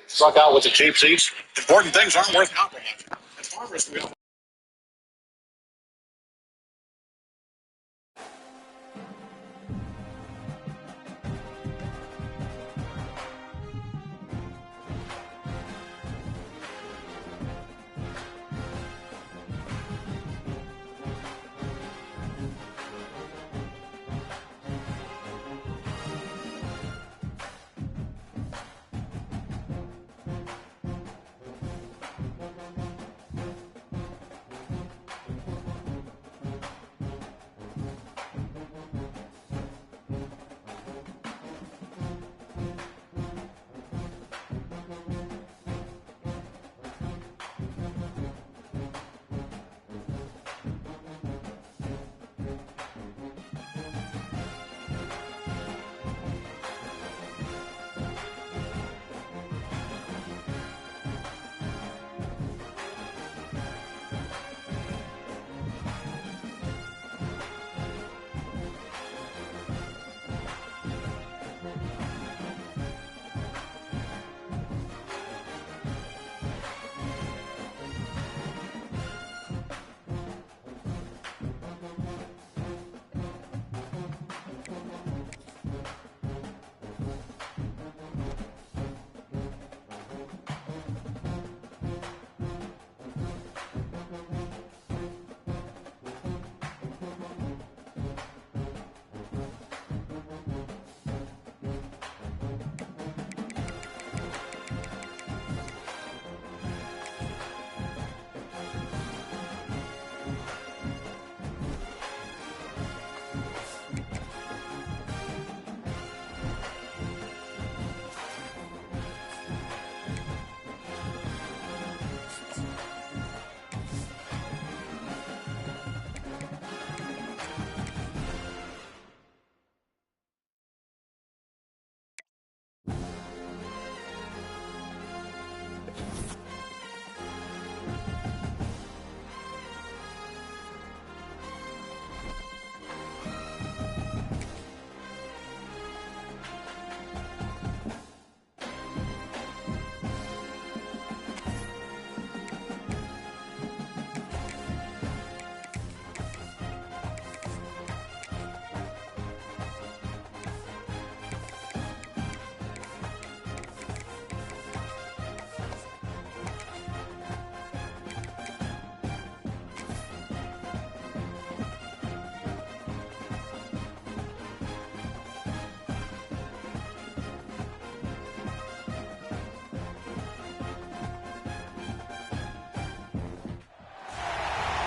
Struck out with the cheap seats. Important things aren't worth compromising. And farmers can be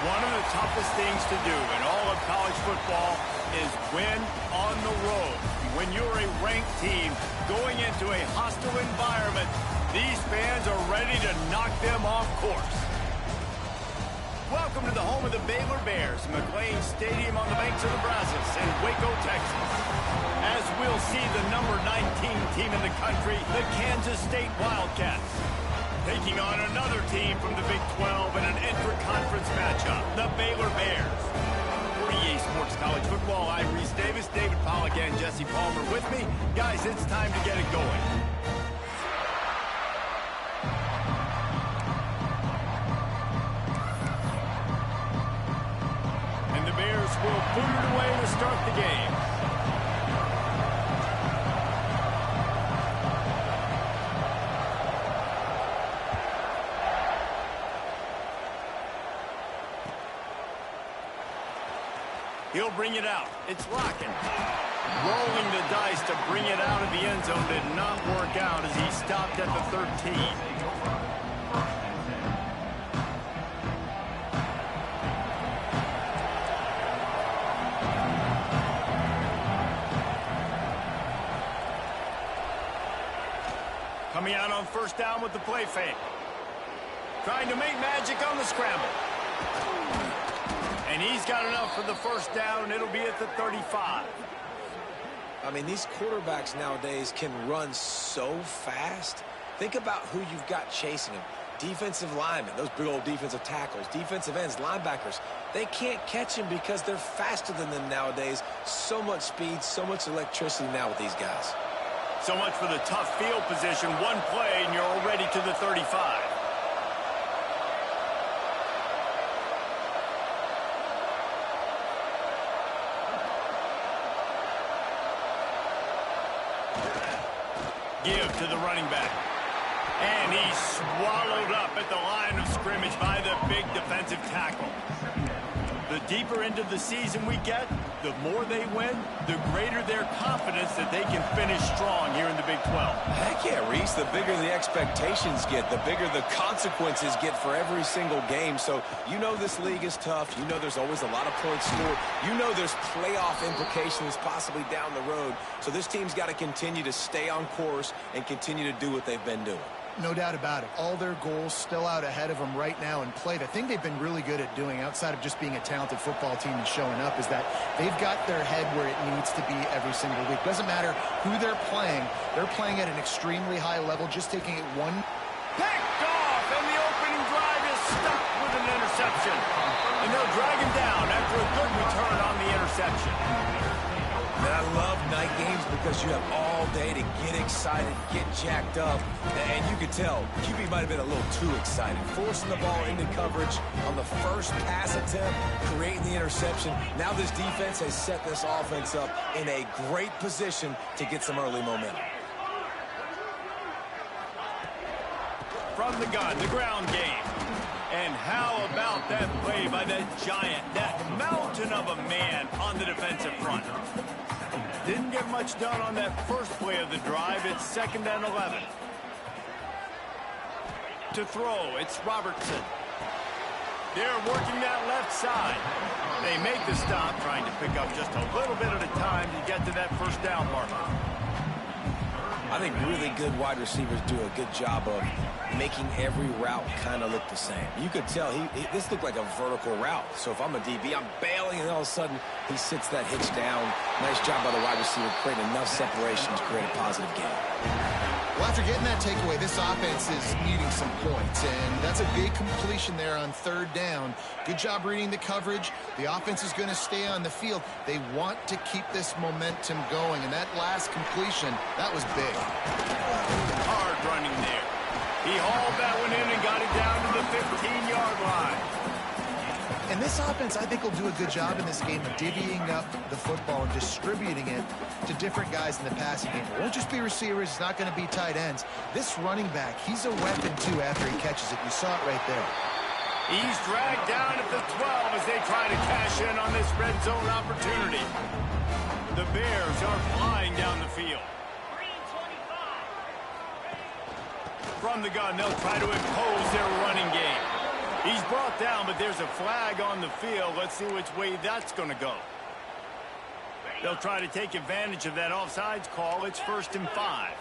One of the toughest things to do in all of college football is win on the road. When you're a ranked team going into a hostile environment, these fans are ready to knock them off course. Welcome to the home of the Baylor Bears, McLean Stadium on the banks of the Brazos in Waco, Texas. As we'll see the number 19 team in the country, the Kansas State Wildcats, taking on another team from the Big 12 in an intra-conference matchup, the Baylor Bears. For EA Sports College Football, I'm Reese Davis, David Pollack, and Jesse Palmer with me. Guys, it's time to get it going. And the Bears will boot it away to start the game. He'll bring it out. It's rocking. Rolling the dice to bring it out of the end zone did not work out as he stopped at the 13. Coming out on first down with the play fake. Trying to make magic on the scramble. And he's got enough for the first down, and it'll be at the 35. I mean, these quarterbacks nowadays can run so fast. Think about who you've got chasing them. Defensive linemen, those big old defensive tackles, defensive ends, linebackers. They can't catch him because they're faster than them nowadays. So much speed, so much electricity now with these guys. So much for the tough field position. One play, and you're already to the 35. Give to the running back. And he's swallowed up at the line of scrimmage by the big defensive tackle. The deeper into the season we get, the more they win, the greater their confidence that they can finish strong here in the Big 12. Heck yeah, Reese. The bigger the expectations get, the bigger the consequences get for every single game. So you know this league is tough. You know there's always a lot of points scored. You know there's playoff implications possibly down the road. So this team's got to continue to stay on course and continue to do what they've been doing. No doubt about it. All their goals still out ahead of them right now in play. The thing they've been really good at doing, outside of just being a talented football team and showing up, is that they've got their head where it needs to be every single week. Doesn't matter who they're playing at an extremely high level, just taking it one. Picked off, and the opening drive is stopped with an interception. And they'll drag him down after a good return on the interception. And I love night games because you have all day to get excited, get jacked up. And you could tell QB might have been a little too excited. Forcing the ball into coverage on the first pass attempt, creating the interception. Now this defense has set this offense up in a great position to get some early momentum. From the gun, the ground game. And how about that play by that giant, that mountain of a man on the defensive front? Didn't get much done on that first play of the drive. It's 2nd and 11. To throw, it's Robertson. They're working that left side. They make the stop, trying to pick up just a little bit at a time to get to that first down marker. I think really good wide receivers do a good job of making every route kind of look the same. You could tell this looked like a vertical route. So if I'm a DB, I'm bailing, and all of a sudden he sits that hitch down. Nice job by the wide receiver, creating enough separation to create a positive game. Well, after getting that takeaway, this offense is needing some points, and that's a big completion there on 3rd down. Good job reading the coverage. The offense is going to stay on the field. They want to keep this momentum going, and that last completion, that was big. Hard running there. He hauled that one in and got it down to the 15-yard line. And this offense, I think, will do a good job in this game of divvying up the football and distributing it to different guys in the passing game. It won't just be receivers. It's not going to be tight ends. This running back, he's a weapon, too, after he catches it. You saw it right there. He's dragged down at the 12 as they try to cash in on this red zone opportunity. The Bears are flying down the field. From the gun, they'll try to impose their running game. He's brought down, but there's a flag on the field. Let's see which way that's going to go. They'll try to take advantage of that offsides call. It's 1st and 5.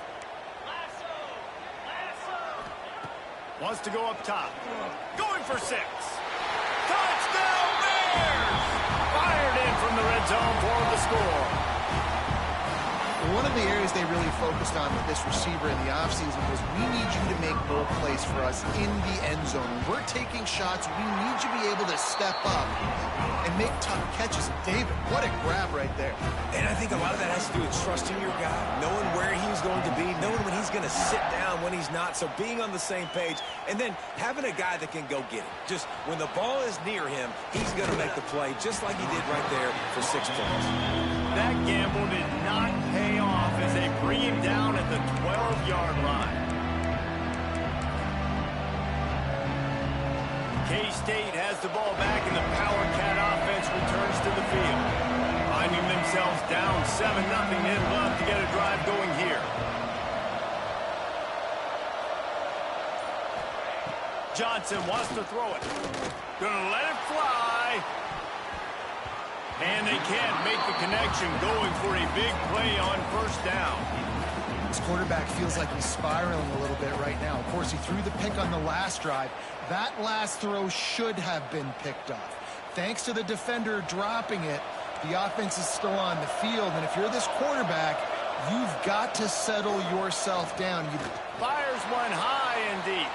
Wants to go up top. Going for 6. Touchdown Bears! Fired in from the red zone for the score. One of the areas they really focused on with this receiver in the offseason was, we need you to make more plays for us in the end zone. When we're taking shots, we need you to be able to step up and make tough catches. David, what a grab right there. And I think a lot of that has to do with trusting your guy, knowing where he's going to be, knowing when he's going to sit down, when he's not. So being on the same page, and then having a guy that can go get it. Just when the ball is near him, he's going to make the play, just like he did right there for 6 points. That gamble did not pay off as they bring him down at the 12-yard line. K-State has the ball back, and the Power Cat offense returns to the field. Johnson wants to throw it. Gonna let it fly. And they can't make the connection, going for a big play on first down. This quarterback feels like he's spiraling a little bit right now. Of course, he threw the pick on the last drive. That last throw should have been picked off. Thanks to the defender dropping it, the offense is still on the field. And if you're this quarterback, you've got to settle yourself down. Fires one high and deep.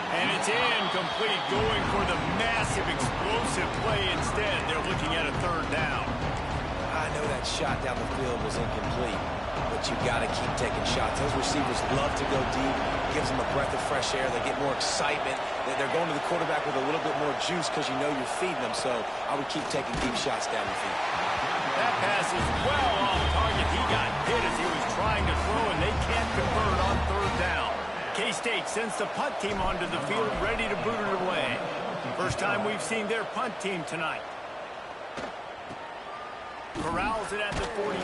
And it's incomplete, going for the massive explosive play instead. They're looking at a third down. I know that shot down the field was incomplete, but you got to keep taking shots. Those receivers love to go deep. It gives them a breath of fresh air. They get more excitement. They're going to the quarterback with a little bit more juice because you know you're feeding them. So I would keep taking deep shots down the field. That pass is well off target. He got hit as he was trying to throw, and they can't convert on third down. K-State sends the punt team onto the field, ready to boot it away. First time we've seen their punt team tonight. Corrals it at the 45.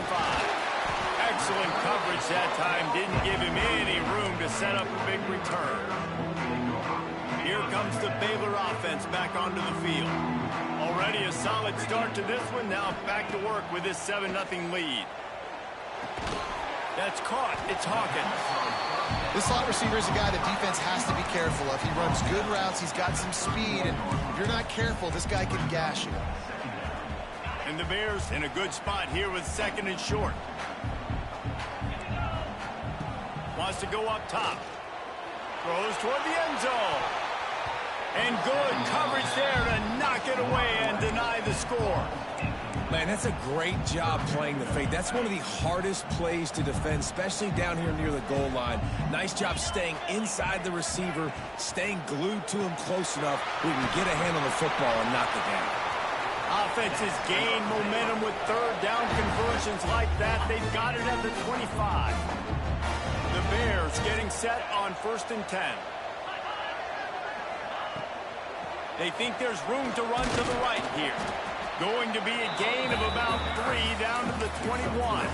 Excellent coverage that time. Didn't give him any room to set up a big return. Here comes the Baylor offense back onto the field. Already a solid start to this one. Now back to work with this 7-0 lead. That's caught. It's Hawkins. This slot receiver is a guy the defense has to be careful of. He runs good routes. He's got some speed. And if you're not careful, this guy can gash you. And the Bears in a good spot here with second and short. Wants to go up top. Throws toward the end zone. And good coverage there to knock it away and deny the score. Man, that's a great job playing the fake. That's one of the hardest plays to defend, especially down here near the goal line. Nice job staying inside the receiver, staying glued to him close enough where he can get a hand on the football and knock it down. Offenses gain momentum with third down conversions like that. They've got it at the 25. The Bears getting set on 1st and 10. They think there's room to run to the right here. Going to be a gain of about 3 down to the 21.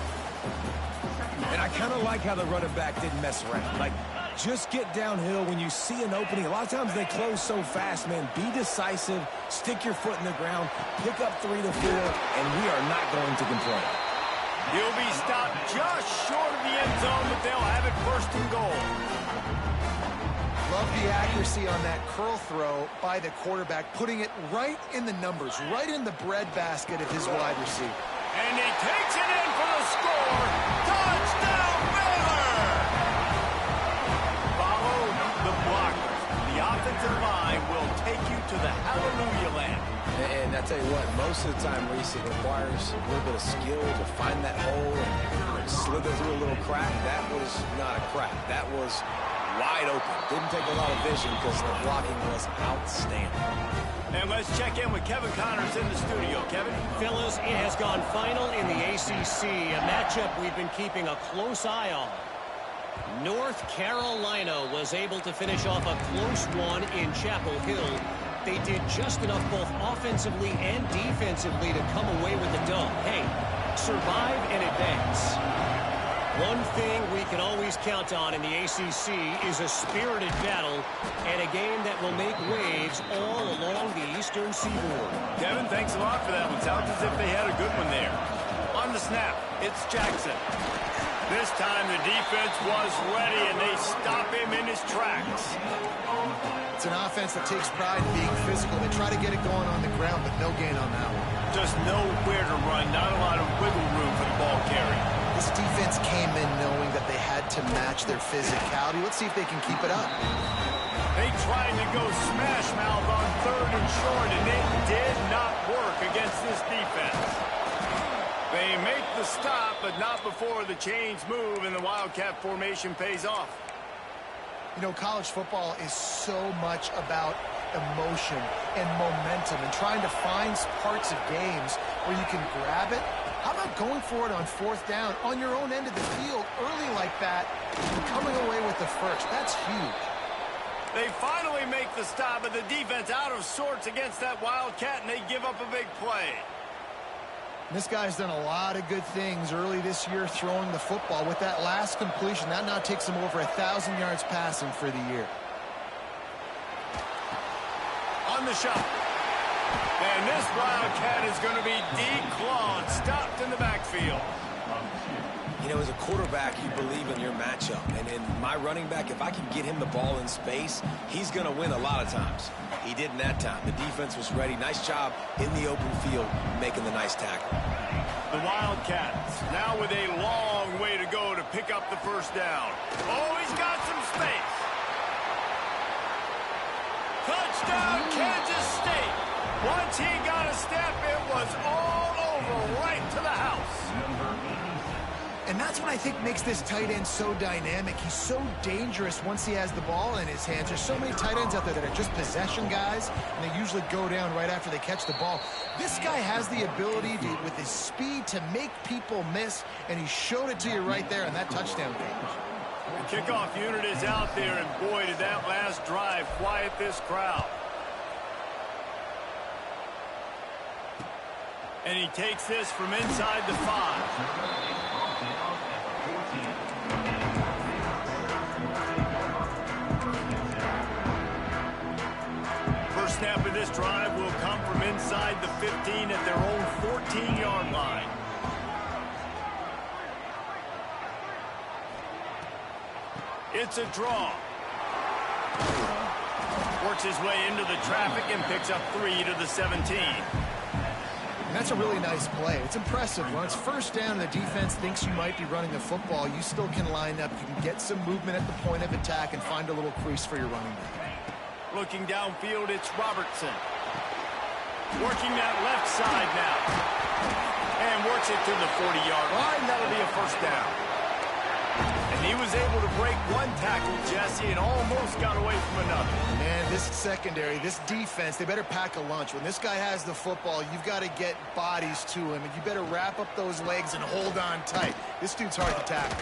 And I kind of like how the running back didn't mess around. Like, just get downhill when you see an opening. A lot of times they close so fast, man. Be decisive, stick your foot in the ground, pick up 3 to 4, and we are not going to complain. He'll be stopped just short of the end zone, but they'll have it 1st and goal. Love the accuracy on that curl throw by the quarterback, putting it right in the numbers, right in the breadbasket of his wide receiver. And he takes it in for the score. Touchdown, Baylor! Follow the blockers. The offensive line will take you to the hallelujah land. And I tell you what, most of the time, Reese, it requires a little bit of skill to find that hole and slither through a little crack. That was not a crack. That was wide open. Didn't take a lot of vision because the blocking was outstanding. And let's check in with Kevin Connors in the studio. Kevin? Fellas, it has gone final in the ACC, a matchup we've been keeping a close eye on. North Carolina was able to finish off a close one in Chapel Hill. They did just enough both offensively and defensively to come away with the dub. Hey, survive and advance. One thing we can always count on in the ACC is a spirited battle and a game that will make waves all along the Eastern Seaboard. Kevin, thanks a lot for that one. Sounds as if they had a good one there. On the snap, it's Jackson. This time the defense was ready and they stop him in his tracks. It's an offense that takes pride in being physical. They try to get it going on the ground, but no gain on that one. Just nowhere to run, not a lot of wiggle room for the ball carrier. This defense came in knowing that they had to match their physicality. Let's see if they can keep it up. They tried to go smash mouth on 3rd and short, and it did not work against this defense. They make the stop, but not before the chains move and the Wildcat formation pays off. You know, college football is so much about emotion and momentum and trying to find parts of games where you can grab it. How about going for it on 4th down on your own end of the field early like that and coming away with the first? That's huge. They finally make the stop, but the defense out of sorts against that Wildcat, and they give up a big play. This guy's done a lot of good things early this year throwing the football. With that last completion, that now takes him over 1,000 yards passing for the year. run the shot. And this Wildcat is going to be declawed, stopped in the backfield. You know, as a quarterback, you believe in your matchup. And in my running back, if I can get him the ball in space, he's going to win a lot of times. He did in that time. The defense was ready. Nice job in the open field making the nice tackle. The Wildcats now with a long way to go to pick up the first down. Oh, he's got some space. Touchdown, Kansas State. Once he got a step, it was all over right to the house. And that's what I think makes this tight end so dynamic. He's so dangerous once he has the ball in his hands. There's so many tight ends out there that are just possession guys, and they usually go down right after they catch the ball. This guy has the ability to, with his speed, to make people miss, and he showed it to you right there on that touchdown page. The kickoff unit is out there, and boy, did that last drive quiet this crowd. And he takes this from inside the 5. First snap of this drive will come from inside the 15 at their own 14-yard line. It's a draw. Works his way into the traffic and picks up 3 to the 17. And that's a really nice play. It's impressive. When it's first down and the defense thinks you might be running the football, you still can line up. You can get some movement at the point of attack and find a little crease for your running back. Looking downfield, it's Robertson. Working that left side now. And works it to the 40-yard line. That'll be a first down. And he was able to break one tackle, Jesse, and almost got away from another. Man, this secondary, this defense, they better pack a lunch. When this guy has the football, you've got to get bodies to him, and you better wrap up those legs and hold on tight. This dude's hard to tackle.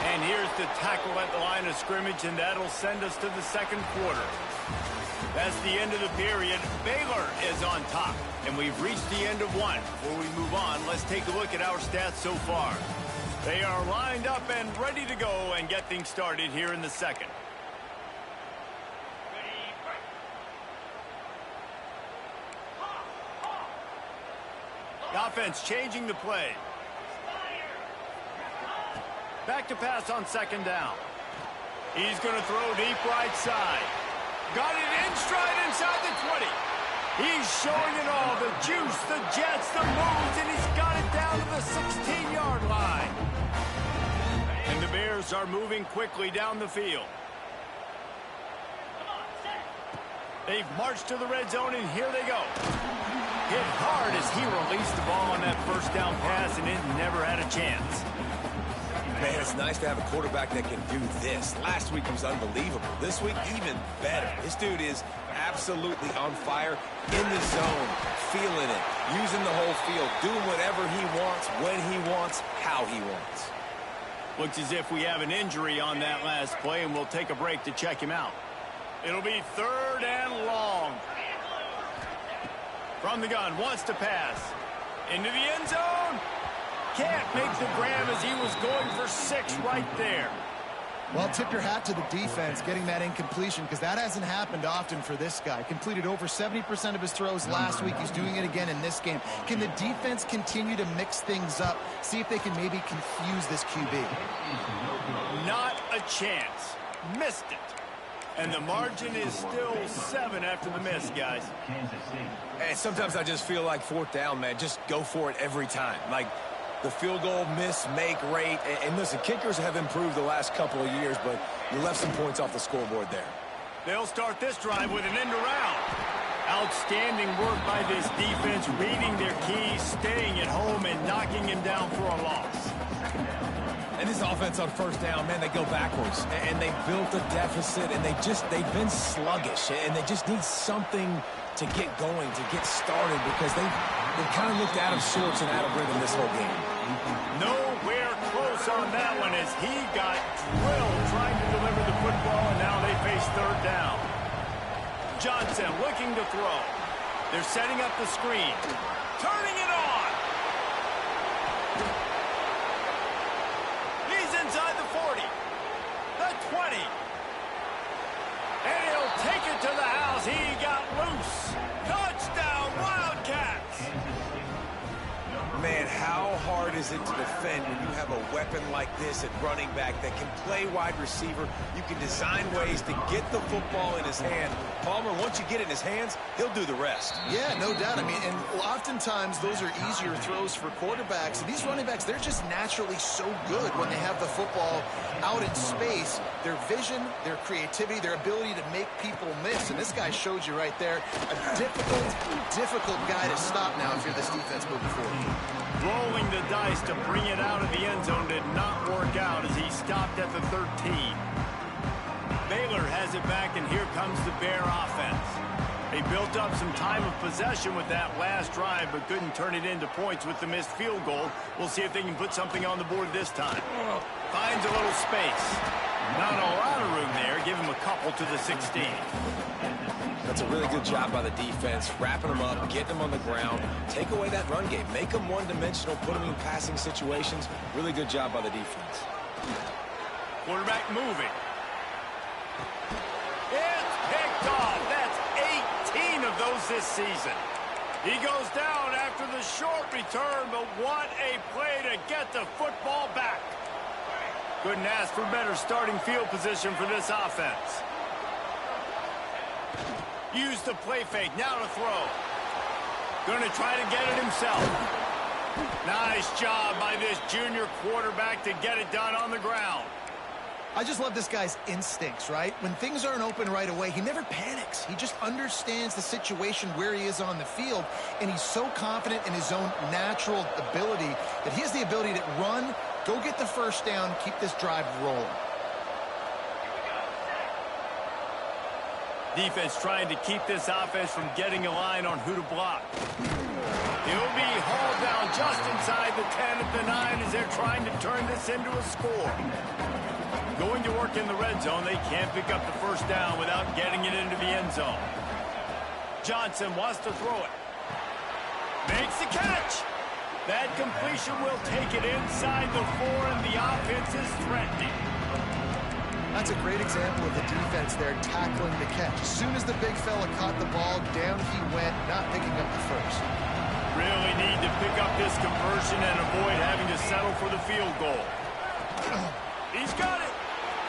And here's the tackle at the line of scrimmage, and that'll send us to the second quarter. That's the end of the period. Baylor is on top, and we've reached the end of one. Before we move on, let's take a look at our stats so far. They are lined up and ready to go and get things started here in the second. The offense changing the play. Back to pass on second down. He's going to throw deep right side. Got it in stride inside the 20. He's showing it all. The juice, the jets, the moves, and he's got it down to the 16-yard line. And the Bears are moving quickly down the field. They've marched to the red zone, and here they go. Hit hard as he released the ball on that first down pass, and it never had a chance. Man, it's nice to have a quarterback that can do this. Last week he was unbelievable. This week, even better. This dude is absolutely on fire, in the zone, feeling it, using the whole field, doing whatever he wants, when he wants, how he wants. Looks as if we have an injury on that last play, and we'll take a break to check him out. It'll be 3rd and long. From the gun, wants to pass. Into the end zone. Can't make the grab as he was going for 6 right there. Well, tip your hat to the defense getting that incompletion, because that hasn't happened often for this guy. Completed over 70% of his throws last week. He's doing it again in this game. Can the defense continue to mix things up? See if they can maybe confuse this QB. Not a chance. Missed it. And the margin is still 7 after the miss, guys. And sometimes I just feel like 4th down, man. Just go for it every time. Like the field goal miss-make rate. And listen, kickers have improved the last couple of years, but you left some points off the scoreboard there. They'll start this drive with an end around. Outstanding work by this defense, reading their keys, staying at home, and knocking him down for a loss. And this offense on 1st down, man, they go backwards. And they built a deficit, and they've been sluggish. And they just need something to get going, to get started, because they've kind of looked out of sorts and out of rhythm this whole game. Nowhere close on that one as he got drilled trying to deliver the football, and now they face 3rd down. Johnson looking to throw. They're setting up the screen. Turning it on. He's inside the 40. The 20. And he'll take it to the house. He got loose. Touchdown, Wildcats! Man, how hard is it to defend when you have a weapon like this at running back that can play wide receiver? You can design ways to get the football in his hand. Palmer, once you get it in his hands, he'll do the rest. Yeah, no doubt. I mean, and oftentimes those are easier throws for quarterbacks. And these running backs, they're just naturally so good when they have the football out in space. Their vision, their creativity, their ability to make people miss. And this guy showed you right there, a difficult guy to stop now if you're this defense moving forward. Rolling the dice to bring it out of the end zone did not work out as he stopped at the 13. Baylor has it back, and here comes the Bear offense. They built up some time of possession with that last drive, but couldn't turn it into points with the missed field goal. We'll see if they can put something on the board this time. Finds a little space. Not a lot of room there. Give him a couple to the 16. That's a really good job by the defense, wrapping them up, getting them on the ground, take away that run game, make them one-dimensional, put them in passing situations. Really good job by the defense. Quarterback moving. It's picked off. That's 18 of those this season. He goes down after the short return, but what a play to get the football back. Couldn't ask for better starting field position for this offense. Use the play fake. Now to throw. Going to try to get it himself. Nice job by this junior quarterback to get it done on the ground. I just love this guy's instincts, right? When things aren't open right away, he never panics. He just understands the situation where he is on the field, and he's so confident in his own natural ability that he has the ability to run, go get the first down, keep this drive rolling. Defense trying to keep this offense from getting a line on who to block. He'll be hauled down just inside the 10 at the 9 as they're trying to turn this into a score. Going to work in the red zone, they can't pick up the first down without getting it into the end zone. Johnson wants to throw it. Makes the catch. That completion will take it inside the 4, and the offense is threatening. That's a great example of the defense there tackling the catch. As soon as the big fella caught the ball, down he went, not picking up the first. Really need to pick up this conversion and avoid having to settle for the field goal. He's got it.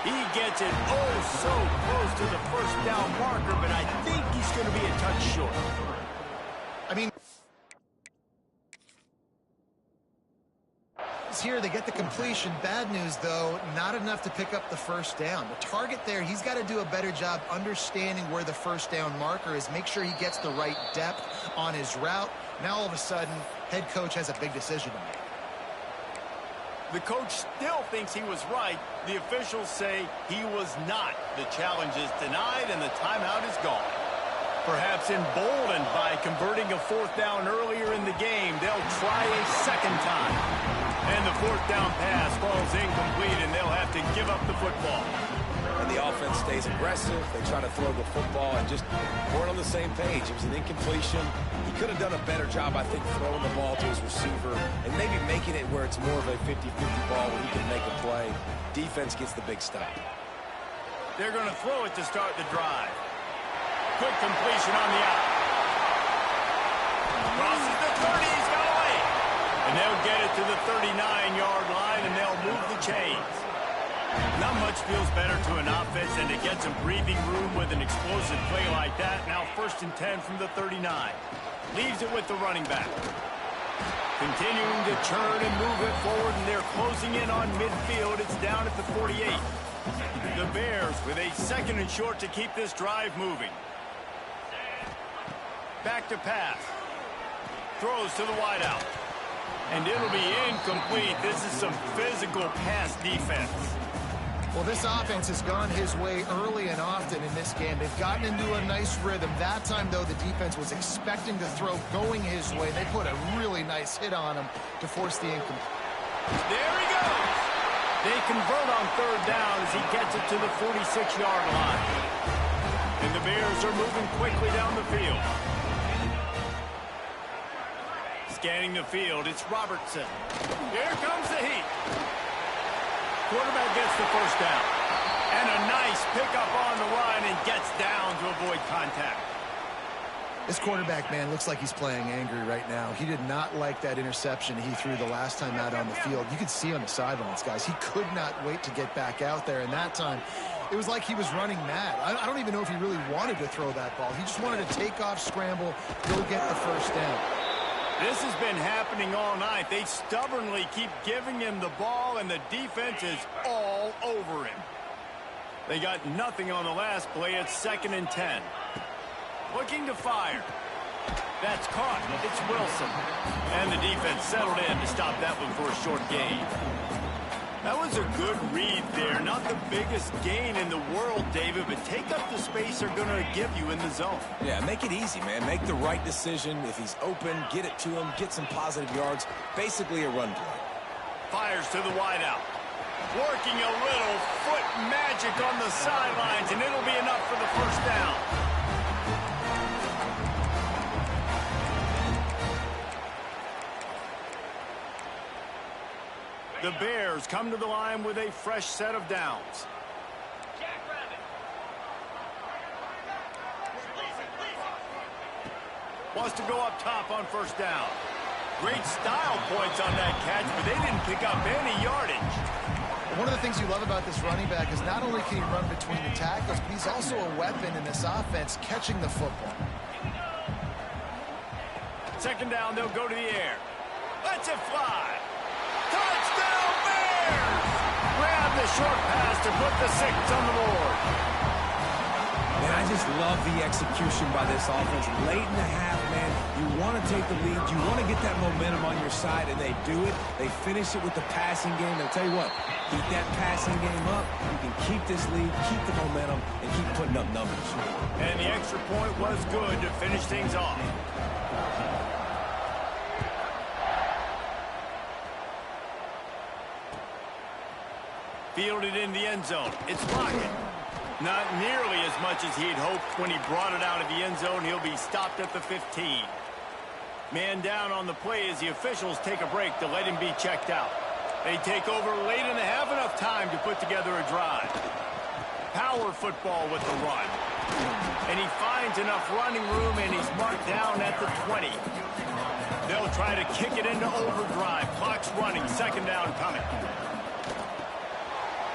He gets it oh so close to the first down marker, but I think he's going to be a touch short. I mean, here they get the completion. Bad news, though, not enough to pick up the first down. The target there, he's got to do a better job understanding where the first down marker is, make sure he gets the right depth on his route. Now, all of a sudden, head coach has a big decision to make. The coach still thinks he was right. The officials say he was not. The challenge is denied, and the timeout is gone. Perhaps emboldened by converting a fourth down earlier in the game, they'll try a second time. And the fourth down pass falls incomplete, and they'll have to give up the football. And the offense stays aggressive. They try to throw the football and just weren't on the same page. It was an incompletion. He could have done a better job, I think, throwing the ball to his receiver and maybe making it where it's more of a 50-50 ball where he can make a play. Defense gets the big stop. They're going to throw it to start the drive. Quick completion on the out. Crosses the 30. He's got away. And they'll get it to the 39-yard line, and they'll move the chains. Not much feels better to an offense than to get some breathing room with an explosive play like that. Now 1st and 10 from the 39. Leaves it with the running back. Continuing to churn and move it forward, and they're closing in on midfield. It's down at the 48. The Bears with a 2nd and short to keep this drive moving. Back to pass. Throws to the wideout. And it'll be incomplete. This is some physical pass defense. Well, this offense has gone his way early and often in this game. They've gotten into a nice rhythm. That time, though, the defense was expecting to throw going his way. They put a really nice hit on him to force the incomplete. There he goes. They convert on 3rd down as he gets it to the 46-yard line. And the Bears are moving quickly down the field. Scanning the field, it's Robertson. Here comes the heat. Quarterback gets the first down. And a nice pickup on the run and gets down to avoid contact. This quarterback, man, looks like he's playing angry right now. He did not like that interception he threw the last time out on the field. You could see on the sidelines, guys. He could not wait to get back out there, and that time it was like he was running mad. I don't even know if he really wanted to throw that ball. He just wanted to take off, scramble, go get the first down. This has been happening all night. They stubbornly keep giving him the ball, and the defense is all over him. They got nothing on the last play. It's 2nd and 10. Looking to fire. That's caught. It's Wilson. And the defense settled in to stop that one for a short gain. That was a good read there. Not the biggest gain in the world, David, but take up the space they're going to give you in the zone. Yeah, make it easy, man. Make the right decision. If he's open, get it to him. Get some positive yards. Basically a run play. Fires to the wideout. Working a little foot magic on the sidelines, and it'll be enough for the first down. The Bears come to the line with a fresh set of downs. Wants to go up top on first down. Great style points on that catch, but they didn't pick up any yardage. One of the things you love about this running back is not only can he run between the tackles, but he's also a weapon in this offense catching the football. 2nd down, they'll go to the air. Let's it fly. Touchdown Bears! Grab the short pass to put the 6 on the board. Man, I just love the execution by this offense. Late in the half, man, you want to take the lead. You want to get that momentum on your side, and they do it. They finish it with the passing game. And I'll tell you what, keep that passing game up. You can keep this lead, keep the momentum, and keep putting up numbers. And the extra point was good to finish things off. Fielded in the end zone. It's Lockett. Not nearly as much as he'd hoped when he brought it out of the end zone. He'll be stopped at the 15. Man down on the play as the officials take a break to let him be checked out. They take over late in the half, enough time to put together a drive. Power football with the run. And he finds enough running room, and he's marked down at the 20. They'll try to kick it into overdrive. Clock's running. 2nd down coming.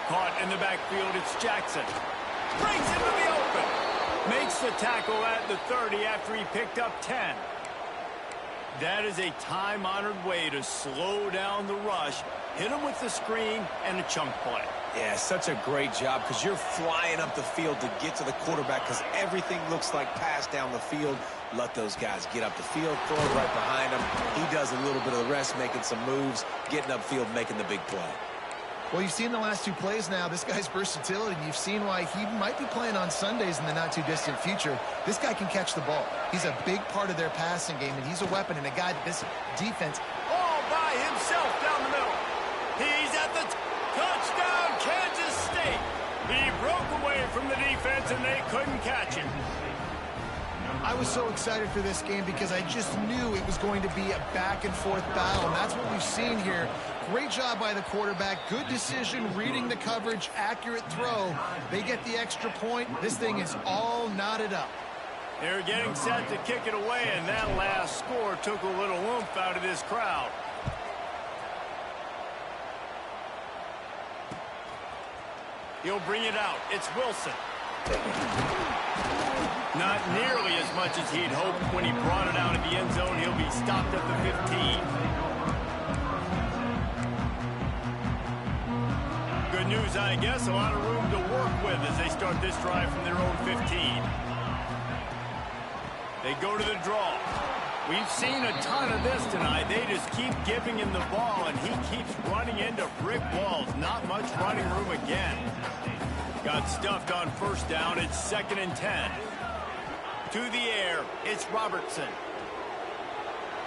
Caught in the backfield, it's Jackson. Breaks into the open. Makes the tackle at the 30 after he picked up 10. That is a time-honored way to slow down the rush, hit him with the screen, and a chunk play. Yeah, such a great job because you're flying up the field to get to the quarterback because everything looks like pass down the field. Let those guys get up the field, throw it right behind him. He does a little bit of the rest, making some moves, getting upfield, making the big play. Well, you've seen the last 2 plays now. This guy's versatility. You've seen why he might be playing on Sundays in the not-too-distant future. This guy can catch the ball. He's a big part of their passing game, and he's a weapon and a guy that this defense... All by himself down the middle. He's at the touchdown, Kansas State. He broke away from the defense, and they couldn't catch him. I was so excited for this game because I just knew it was going to be a back-and-forth battle, and that's what we've seen here. Great job by the quarterback. Good decision, reading the coverage, accurate throw. They get the extra point. This thing is all knotted up. They're getting set to kick it away, and that last score took a little oomph out of this crowd. He'll bring it out. It's Wilson. Not nearly as much as he'd hoped when he brought it out of the end zone. He'll be stopped at the 15. Good news, I guess. A lot of room to work with as they start this drive from their own 15. They go to the draw. We've seen a ton of this tonight. They just keep giving him the ball, and he keeps running into brick walls. Not much running room again. Got stuffed on first down. It's 2nd and 10. To the air, it's Robertson.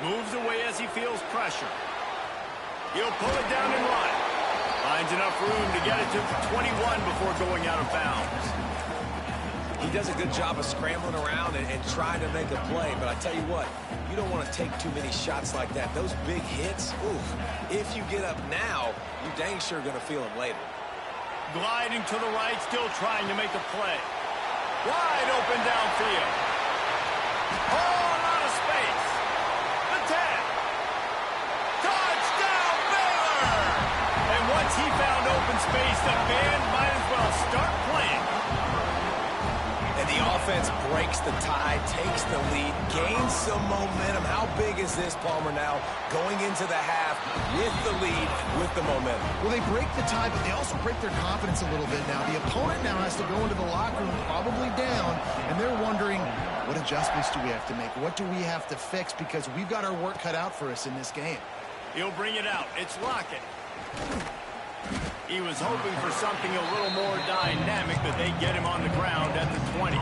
Moves away as he feels pressure. He'll pull it down and run. Finds enough room to get it to the 21 before going out of bounds. He does a good job of scrambling around and trying to make a play, but I tell you what, you don't want to take too many shots like that. Those big hits, oof, if you get up now, you dang sure going to feel them later. Gliding to the right, still trying to make a play. Wide open downfield. Oh, a lot of space. The 10. Touchdown, Baylor! And once he found open space, the band might as well start playing. And the offense breaks the tie, takes the lead, gains some momentum. How big is this, Palmer, now? Going into the half with the lead, with the momentum. Well, they break the tie, but they also break their confidence a little bit now. The opponent now has to go into the locker room probably down, and they're wondering, what adjustments do we have to make? What do we have to fix? Because we've got our work cut out for us in this game. He'll bring it out. It's Lockett. He was hoping for something a little more dynamic, but they get him on the ground at the 20.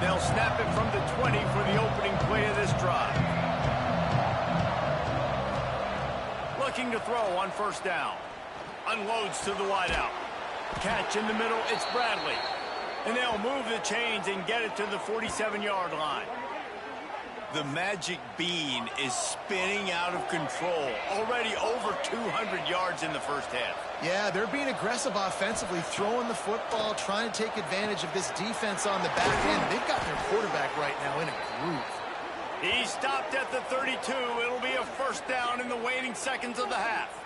They'll snap it from the 20 for the opening play of this drive. Looking to throw on first down. Unloads to the wideout. Catch in the middle, it's Bradley. And they'll move the chains and get it to the 47-yard line. The magic bean is spinning out of control. Already over 200 yards in the first half. Yeah, they're being aggressive offensively, throwing the football, trying to take advantage of this defense on the back end. They've got their quarterback right now in a groove. He stopped at the 32. It'll be a first down in the waning seconds of the half.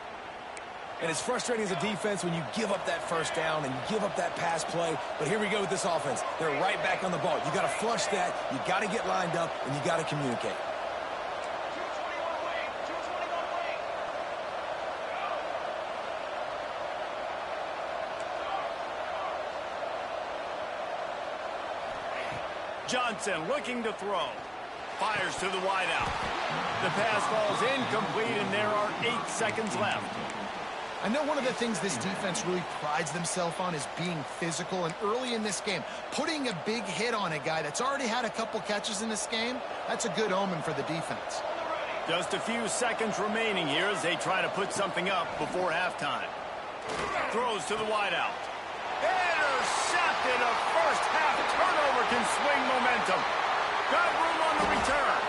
And it's frustrating as a defense when you give up that first down and you give up that pass play. But here we go with this offense. They're right back on the ball. You got to flush that. You got to get lined up, and you got to communicate. Johnson looking to throw. Fires to the wideout. The pass falls incomplete, and there are 8 seconds left. I know one of the things this defense really prides themselves on is being physical, and early in this game, putting a big hit on a guy that's already had a couple catches in this game, that's a good omen for the defense. Just a few seconds remaining here as they try to put something up before halftime. Throws to the wideout. Intercepted. A first half turnover can swing momentum. Got room on the return.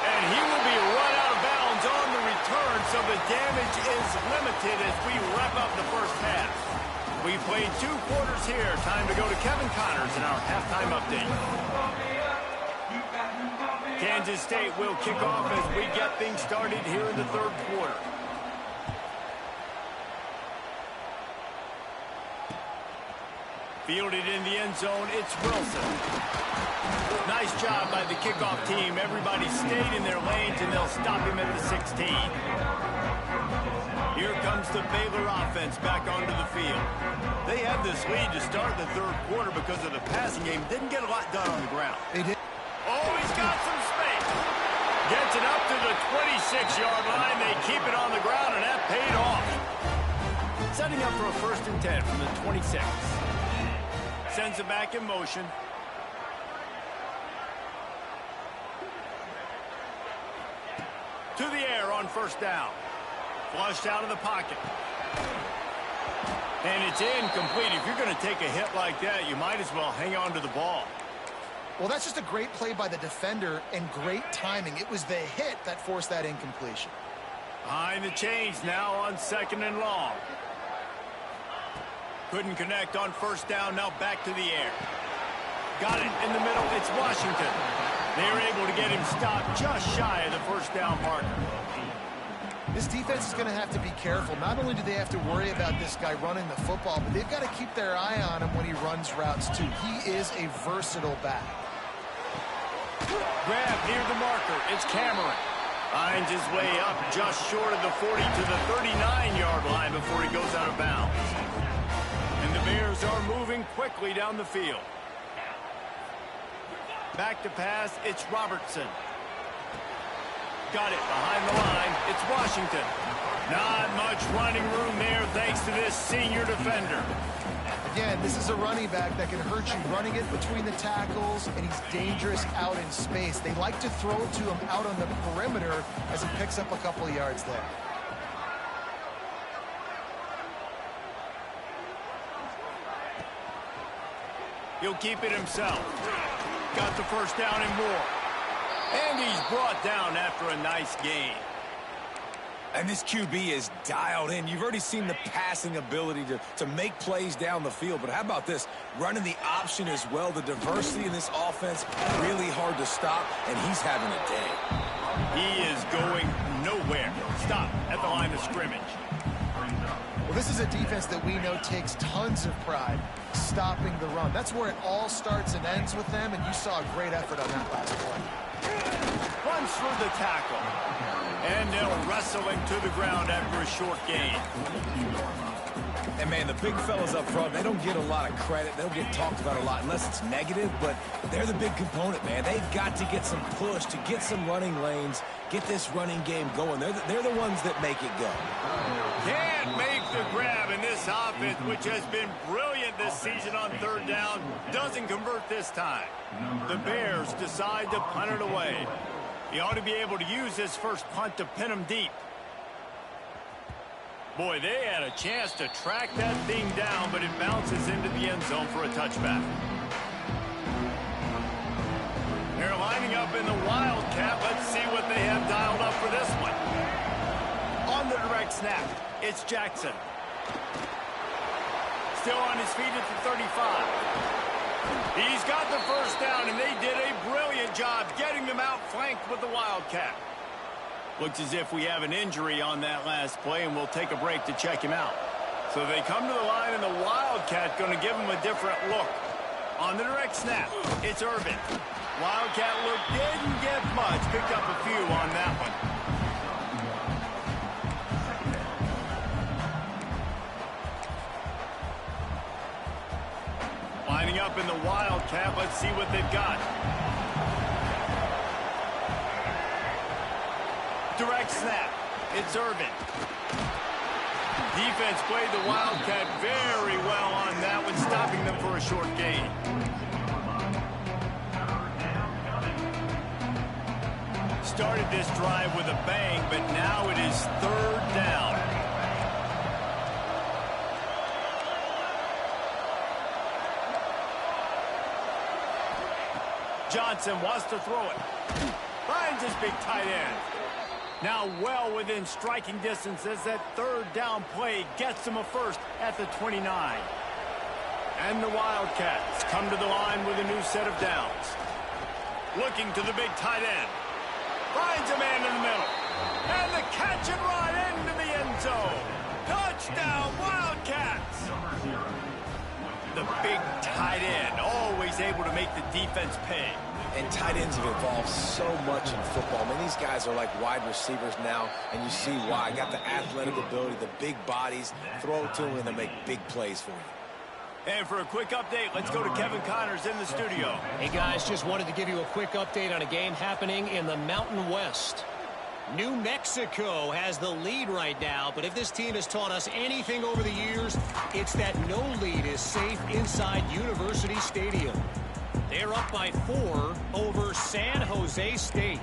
And he will be run out of bounds on the return, so the damage is limited as we wrap up the first half. We played 2 quarters here. Time to go to Kevin Connors in our halftime update. Kansas State will kick off as we get things started here in the third quarter. Fielded in the end zone, it's Wilson. Nice job by the kickoff team. Everybody stayed in their lanes, and they'll stop him at the 16. Here comes the Baylor offense back onto the field. They had this lead to start the third quarter because of the passing game. Didn't get a lot done on the ground. They did. Oh, he's got some space. Gets it up to the 26-yard line. They keep it on the ground, and that paid off. Setting up for a 1st and 10 from the 26. Sends it back in motion. To the air on first down. Flushed out of the pocket. And it's incomplete. If you're going to take a hit like that, you might as well hang on to the ball. Well, that's just a great play by the defender and great timing. It was the hit that forced that incompletion. Behind the chains now on 2nd and long. Couldn't connect on first down. Now back to the air. Got it in the middle. It's Washington. They were able to get him stopped just shy of the first down marker. This defense is going to have to be careful. Not only do they have to worry about this guy running the football, but they've got to keep their eye on him when he runs routes too. He is a versatile back. Grab near the marker. It's Cameron. Finds his way up just short of the 40 to the 39-yard line before he goes out of bounds. And the Bears are moving quickly down the field. Back to pass, it's Robertson. Got it behind the line. It's Washington. Not much running room there thanks to this senior defender. Again, this is a running back that can hurt you running it between the tackles, and he's dangerous out in space. They like to throw it to him out on the perimeter as he picks up a couple of yards there. He'll keep it himself. Got the first down and more. And he's brought down after a nice gain. And this QB is dialed in. You've already seen the passing ability to make plays down the field. But how about this? Running the option as well. The diversity in this offense, really hard to stop, and he's having a day. He is going nowhere. Stop at the line of scrimmage. Well, this is a defense that we know takes tons of pride stopping the run. That's where it all starts and ends with them, and you saw a great effort on that last play. Runs through the tackle. And they'll wrestle him to the ground after a short gain. And, man, the big fellas up front, they don't get a lot of credit. They don't get talked about a lot unless it's negative, but they're the big component, man. They've got to get some push, to get some running lanes, get this running game going. They're the ones that make it go. Can't make the grab in this offense, which has been brilliant this season on third down. Doesn't convert this time. The Bears decide to punt it away. He ought to be able to use this first punt to pin him deep. Boy, they had a chance to track that thing down, but it bounces into the end zone for a touchback. They're lining up in the Wildcat. Let's see what they have dialed up for this one. On the direct snap, it's Jackson. Still on his feet at the 35. He's got the first down, and they did a brilliant job getting them outflanked with the Wildcat. Looks as if we have an injury on that last play, and we'll take a break to check him out. So they come to the line, and the Wildcat going to give him a different look. On the direct snap, it's Irvin. Wildcat look didn't get much. Picked up a few on that one. Lining up in the Wildcat. Let's see what they've got. Direct snap. It's Irvin. Defense played the Wildcat very well on that one, stopping them for a short gain. Started this drive with a bang, but now it is third down. Johnson wants to throw it. Finds his big tight end. Now well within striking distance as that third down play gets him a first at the 29. And the Wildcats come to the line with a new set of downs. Looking to the big tight end. Finds a man in the middle. And the catch and run into the end zone. Touchdown, Wildcats! The big tight end, always able to make the defense pay. And tight ends have evolved so much in football. I mean, these guys are like wide receivers now, and you see why. Got the athletic ability, the big bodies. Throw it to them, and they make big plays for you. And for a quick update, let's go to Kevin Connors in the studio. Hey, guys, just wanted to give you a quick update on a game happening in the Mountain West. New Mexico has the lead right now, but if this team has taught us anything over the years, it's that no lead is safe inside University Stadium. They're up by 4 over San Jose State.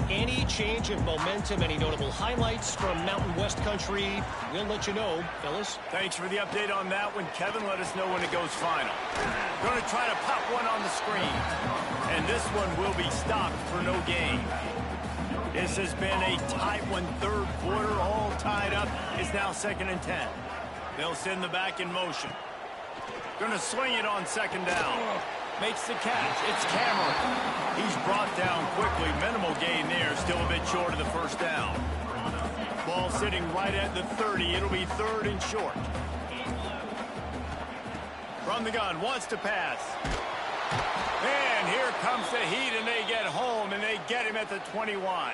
Any change of momentum, any notable highlights from Mountain West country, we'll let you know, fellas. Thanks for the update on that one, Kevin. Let us know when it goes final. Going to try to pop one on the screen. And this one will be stopped for no gain. This has been a tight one, third quarter, all tied up. It's now 2nd and 10. They'll send the back in motion. Going to swing it on 2nd down. Makes the catch. It's Cameron. He's brought down quickly. Minimal gain there. Still a bit short of the first down. Ball sitting right at the 30. It'll be 3rd and short. From the gun. Wants to pass. And here comes the heat, and they get home, and they get him at the 21.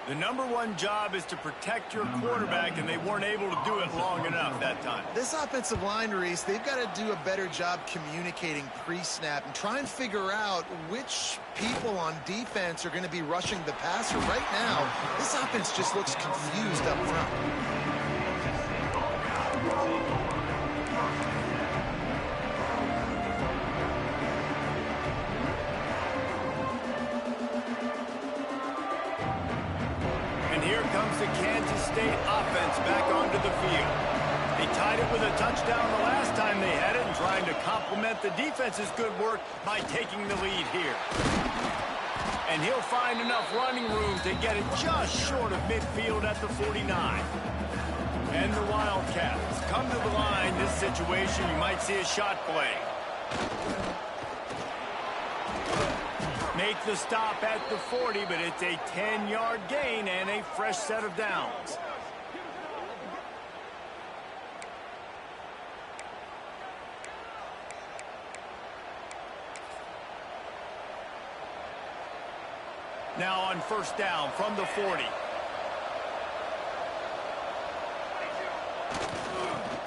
The #1 job is to protect your quarterback, and they weren't able to do it long enough that time. This offensive line, Reese, they've got to do a better job communicating pre-snap and try and figure out which people on defense are going to be rushing the passer. Right now, this offense just looks confused up front. Comes the Kansas State offense back onto the field. They tied it with a touchdown the last time they had it and trying to complement the defense's good work by taking the lead here. And he'll find enough running room to get it just short of midfield at the 49. And the Wildcats come to the line. This situation, you might see a shot play. Make the stop at the 40, but it's a 10-yard gain and a fresh set of downs. Now on first down from the 40.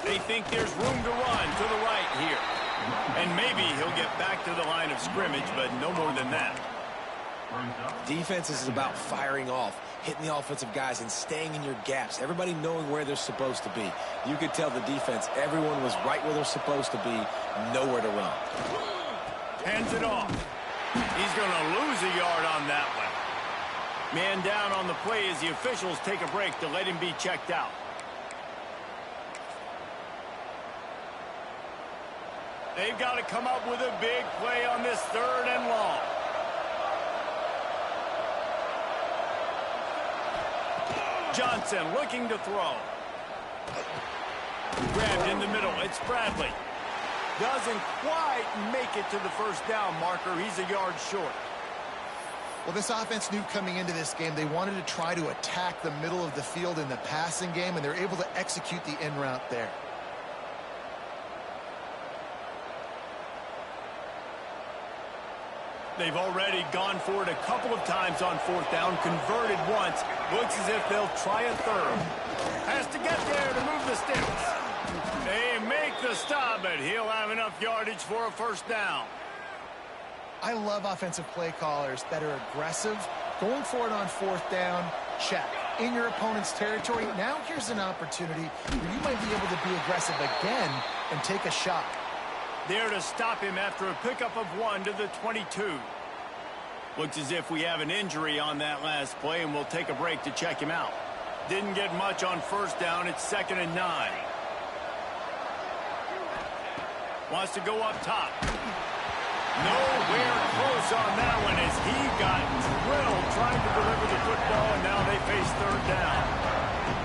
They think there's room to run to the right here. And maybe he'll get back to the line of scrimmage, but no more than that. Defense is about firing off, hitting the offensive guys, and staying in your gaps. Everybody knowing where they're supposed to be. You could tell the defense, everyone was right where they're supposed to be, nowhere to run. Hands it off. He's going to lose a yard on that one. Man down on the play as the officials take a break to let him be checked out. They've got to come up with a big play on this 3rd and long. Johnson looking to throw. Grabbed in the middle. It's Bradley. Doesn't quite make it to the first down marker. He's a yard short. Well, this offense knew coming into this game they wanted to try to attack the middle of the field in the passing game, and they're able to execute the in route there. They've already gone for it a couple of times on 4th down, converted once. Looks as if they'll try a 3rd. Has to get there to move the sticks. They make the stop, but he'll have enough yardage for a first down. I love offensive play callers that are aggressive. Going for it on 4th down, check. In your opponent's territory, now here's an opportunity where you might be able to be aggressive again and take a shot. There to stop him after a pickup of 1 to the 22. Looks as if we have an injury on that last play, and we'll take a break to check him out. Didn't get much on 1st down. It's 2nd and 9. Wants to go up top. Nowhere close on that one as he got drilled trying to deliver the football, and now they face 3rd down.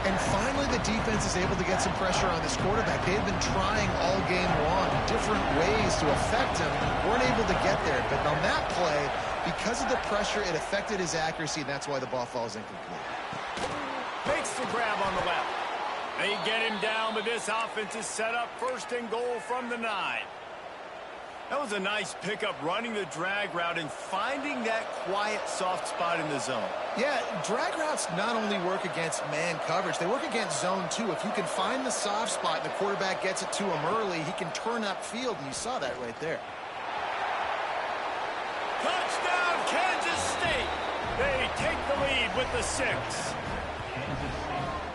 And finally, the defense is able to get some pressure on this quarterback. They had been trying all game long, different ways to affect him. Weren't able to get there. But on that play, because of the pressure, it affected his accuracy, and that's why the ball falls incomplete. Makes the grab on the left. They get him down, but this offense is set up 1st and goal from the 9. That was a nice pickup, running the drag route and finding that quiet, soft spot in the zone. Yeah, drag routes not only work against man coverage, they work against zone too. If you can find the soft spot and the quarterback gets it to him early, he can turn upfield, and you saw that right there. Touchdown, Kansas State! They take the lead with the 6.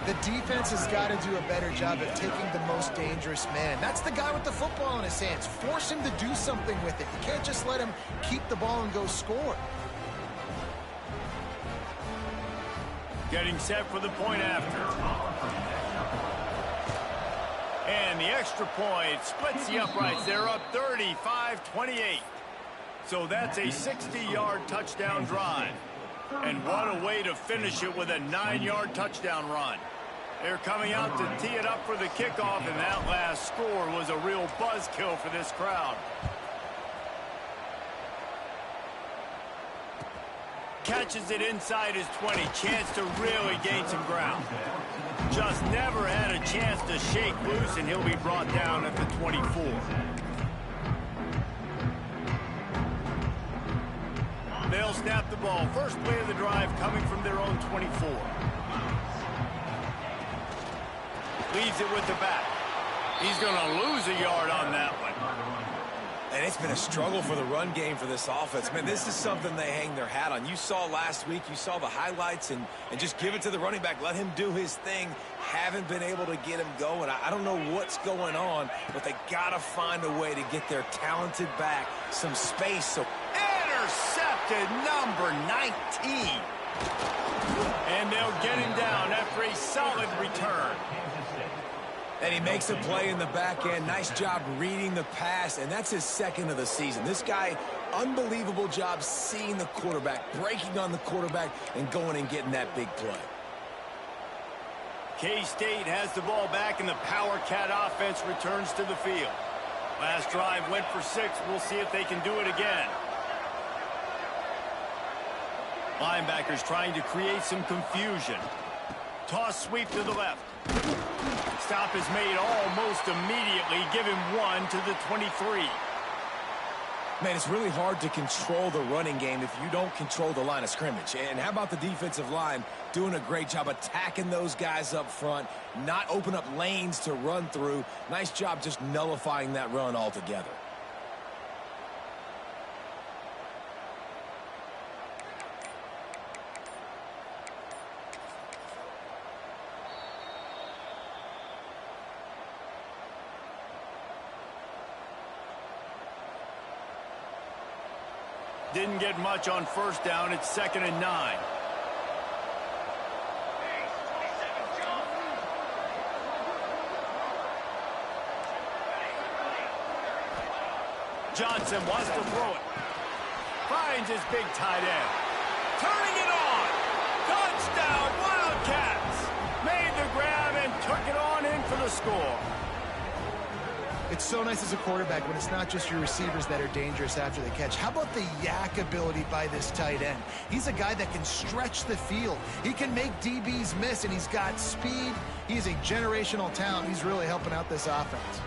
The defense has got to do a better job of taking the most dangerous man. That's the guy with the football in his hands. Force him to do something with it. You can't just let him keep the ball and go score. Getting set for the point after. And the extra point splits the uprights. They're up 35-28. So that's a 60-yard touchdown drive. And what a way to finish it with a 9-yard touchdown run. They're coming out to tee it up for the kickoff, and that last score was a real buzzkill for this crowd. Catches it inside his 20. Chance to really gain some ground. Just never had a chance to shake loose, and he'll be brought down at the 24. They'll snap the ball. First play of the drive coming from their own 24. Leaves it with the back. He's going to lose a yard on that one. And it's been a struggle for the run game for this offense. Man, this is something they hang their hat on. You saw last week, you saw the highlights, and just give it to the running back. Let him do his thing. Haven't been able to get him going. I don't know what's going on, but they got to find a way to get their talented back some space. So intercepted, number 19. And they'll get him down after a solid return. And he makes a play in the back end. Nice job reading the pass, and that's his second of the season. This guy, unbelievable job seeing the quarterback, breaking on the quarterback, and going and getting that big play. K-State has the ball back, and the Power Cat offense returns to the field. Last drive went for 6. We'll see if they can do it again. Linebackers trying to create some confusion. Toss sweep to the left. Stop is made almost immediately. Give him 1 to the 23. Man, it's really hard to control the running game if you don't control the line of scrimmage. And how about the defensive line doing a great job attacking those guys up front, not open up lanes to run through. Nice job just nullifying that run altogether. Didn't get much on first down. It's 2nd and 9. Johnson wants to throw it. Finds his big tight end. Turning it on. Touchdown, Wildcats. Made the grab and took it on in for the score. It's so nice as a quarterback when it's not just your receivers that are dangerous after the catch. How about the yak ability by this tight end? He's a guy that can stretch the field. He can make DBs miss, and he's got speed. He's a generational talent. He's really helping out this offense.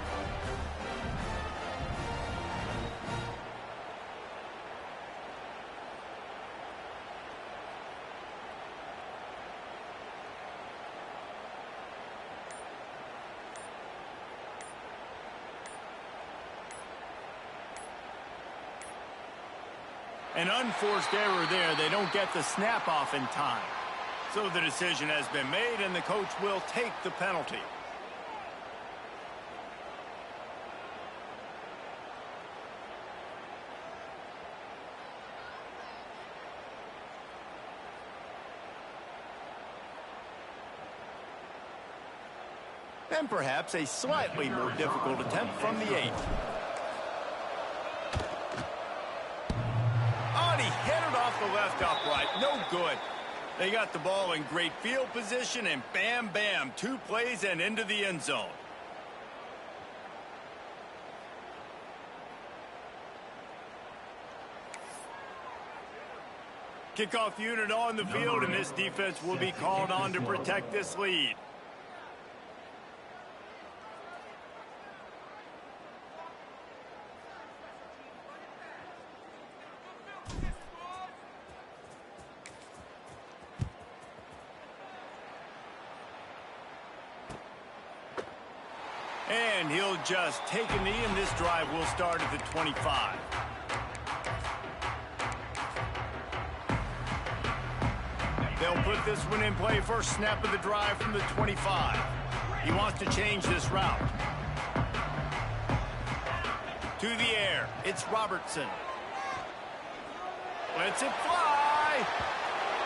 An unforced error there. They don't get the snap off in time. So the decision has been made, and the coach will take the penalty. And perhaps a slightly more difficult attempt from the 8. The left upright, no good. They got the ball in great field position, and bam, bam, 2 plays and into the end zone. Kickoff unit on the field, and this defense will be called on to protect this lead. And he'll just take a knee, and this drive will start at the 25. They'll put this one in play. First snap of the drive from the 25. He wants to change this route. To the air. It's Robertson. Lets it fly.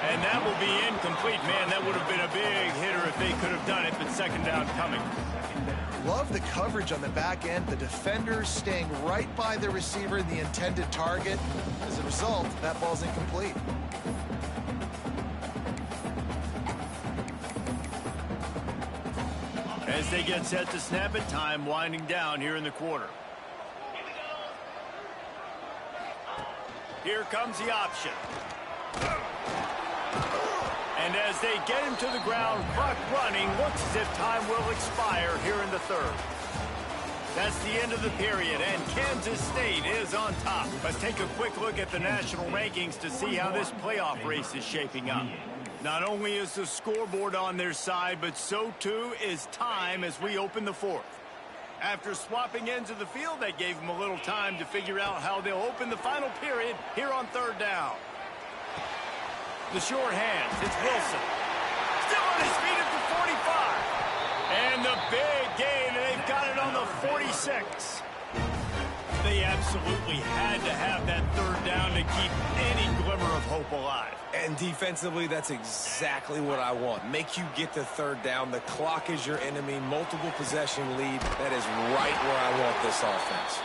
And that will be incomplete. Man, that would have been a big hitter if they could have done it, but 2nd down coming. Love the coverage on the back end. The defenders staying right by the receiver, the intended target. As a result, that ball's incomplete. As they get set to snap it, time winding down here in the quarter. Here comes the option. And as they get him to the ground, clock running, looks as if time will expire here in the 3rd. That's the end of the period, and Kansas State is on top. Let's take a quick look at the national rankings to see how this playoff race is shaping up. Not only is the scoreboard on their side, but so too is time as we open the 4th. After swapping ends of the field, that gave them a little time to figure out how they'll open the final period here on 3rd down. The short hands, it's Wilson. Still on his feet at the 45. And the big gain, and they've got it on the 46. They absolutely had to have that third down to keep any glimmer of hope alive. And defensively, that's exactly what I want. Make you get the third down. The clock is your enemy. Multiple possession lead. That is right where I want this offense.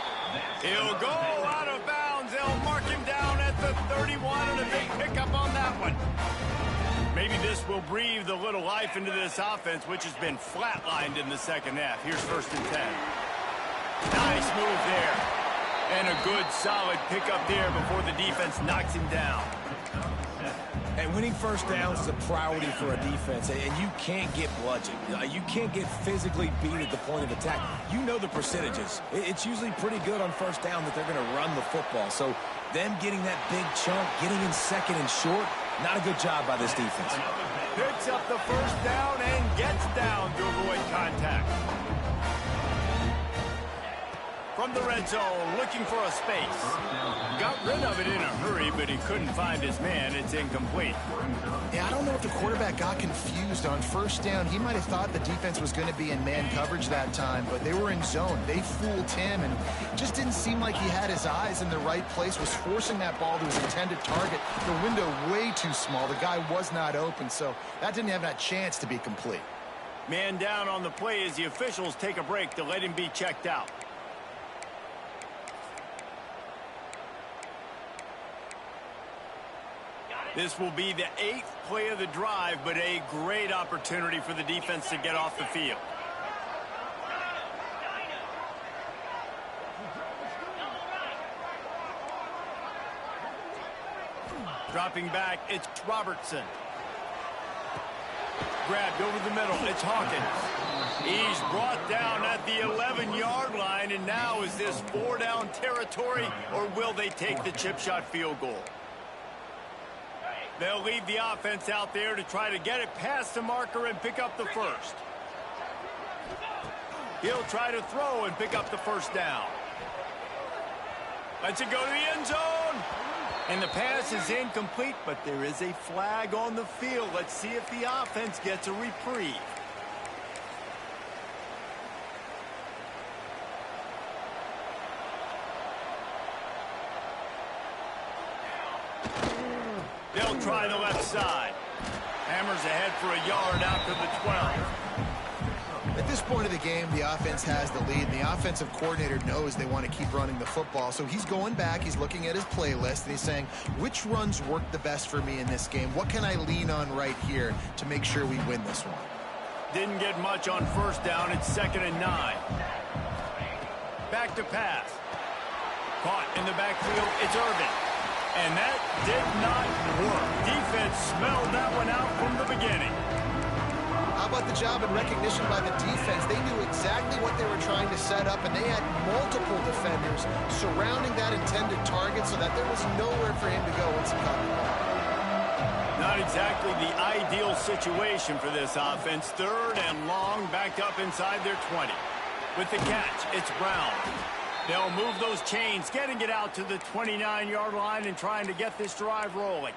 He'll go out of bounds. They'll mark him down at the 31, and a big pickup on that one. Maybe this will breathe a little life into this offense, which has been flatlined in the second half. Here's 1st and 10. Nice move there. And a good, solid pickup there before the defense knocks him down. And winning first downs is a priority for a defense, and you can't get bludgeoned. You can't get physically beat at the point of attack. You know the percentages. It's usually pretty good on first down that they're going to run the football. So them getting that big chunk, getting in second and short, not a good job by this defense. Picks up the first down and gets down to avoid contact. From the red zone, looking for a space. Got rid of it in a hurry, but he couldn't find his man. It's incomplete. Yeah, I don't know if the quarterback got confused on first down. He might have thought the defense was going to be in man coverage that time, but they were in zone. They fooled him, and just didn't seem like he had his eyes in the right place, was forcing that ball to his intended target. The window way too small. The guy was not open, so that didn't have that chance to be complete. Man down on the play as the officials take a break to let him be checked out. This will be the 8th play of the drive, but a great opportunity for the defense to get off the field. Dropping back, it's Robertson. Grabbed over the middle, it's Hawkins. He's brought down at the 11-yard line, and now is this 4-down territory, or will they take the chip shot field goal? They'll leave the offense out there to try to get it past the marker and pick up the first. He'll try to throw and pick up the first down. Lets it go to the end zone. And the pass is incomplete, but there is a flag on the field. Let's see if the offense gets a reprieve. They'll try the left side. Hammers ahead for a yard out to the 12. At this point of the game, the offense has the lead. The offensive coordinator knows they want to keep running the football. So he's going back, he's looking at his playlist, and he's saying, which runs work the best for me in this game? What can I lean on right here to make sure we win this one? Didn't get much on first down. It's 2nd and 9. Back to pass. Caught in the backfield. It's Irvin. And that did not work. Defense smelled that one out from the beginning. How about the job and recognition by the defense? They knew exactly what they were trying to set up, and they had multiple defenders surrounding that intended target so that there was nowhere for him to go once he caught the ball. Not exactly the ideal situation for this offense. 3rd and long, backed up inside their 20. With the catch, it's Brown. They'll move those chains, getting it out to the 29-yard line and trying to get this drive rolling.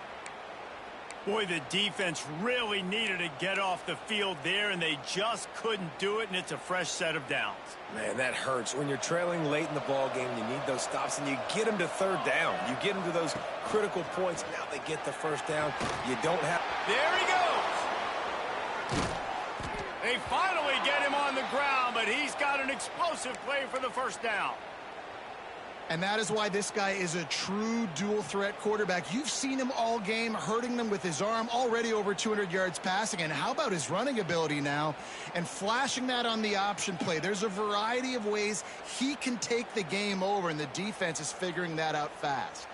Boy, the defense really needed to get off the field there, and they just couldn't do it, and it's a fresh set of downs. Man, that hurts. When you're trailing late in the ball game, you need those stops, and you get them to 3rd down. You get them to those critical points. Now they get the first down. You don't have... There he goes! They finally get him on the ground, but he's got an explosive play for the first down. And that is why this guy is a true dual-threat quarterback. You've seen him all game, hurting them with his arm, already over 200 yards passing. And how about his running ability now? And flashing that on the option play. There's a variety of ways he can take the game over, and the defense is figuring that out fast.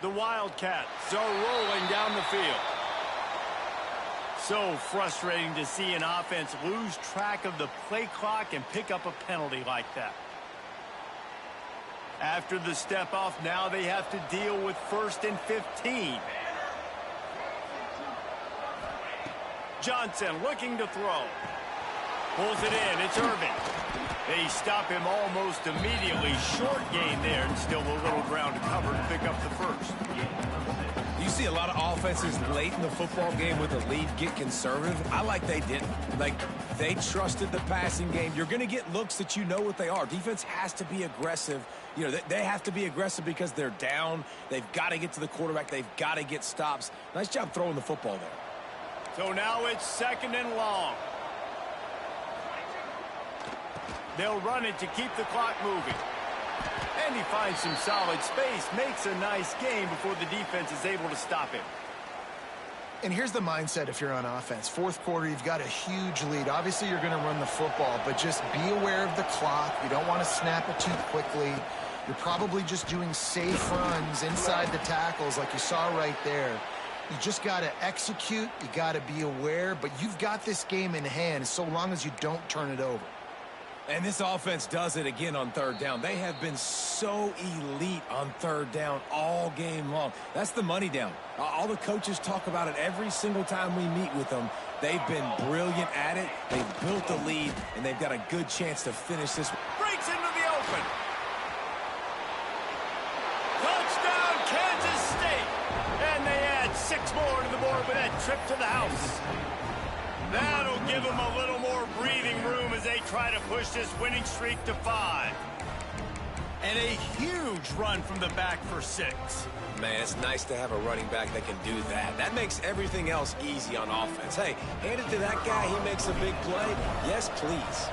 The Wildcats are rolling down the field. So frustrating to see an offense lose track of the play clock and pick up a penalty like that. After the step off, now they have to deal with 1st and 15. Johnson looking to throw. Pulls it in. It's Irvin. They stop him almost immediately. Short gain there, and still a little ground to cover to pick up the first. You see a lot of offenses late in the football game with a lead get conservative. I like they didn't. Like, they trusted the passing game. You're going to get looks that you know what they are. Defense has to be aggressive. You know, they have to be aggressive because they're down. They've got to get to the quarterback. They've got to get stops. Nice job throwing the football there. So now it's 2nd and long. They'll run it to keep the clock moving. And he finds some solid space, makes a nice game before the defense is able to stop him. And here's the mindset if you're on offense. 4th quarter, you've got a huge lead. Obviously, you're going to run the football, but just be aware of the clock. You don't want to snap it too quickly. You're probably just doing safe runs inside the tackles like you saw right there. You just got to execute. You got to be aware, but you've got this game in hand so long as you don't turn it over. And this offense does it again on 3rd down. They have been so elite on 3rd down all game long. That's the money down. All the coaches talk about it every single time we meet with them. They've been brilliant at it. They've built the lead, and they've got a good chance to finish this. Breaks into the open. Touchdown, Kansas State. And they add 6 more to the board with that trip to the house. That'll give them a little more breathing room as they try to push this winning streak to 5. And a huge run from the back for 6. Man, it's nice to have a running back that can do that. That makes everything else easy on offense. Hey, hand it to that guy. He makes a big play. Yes, please.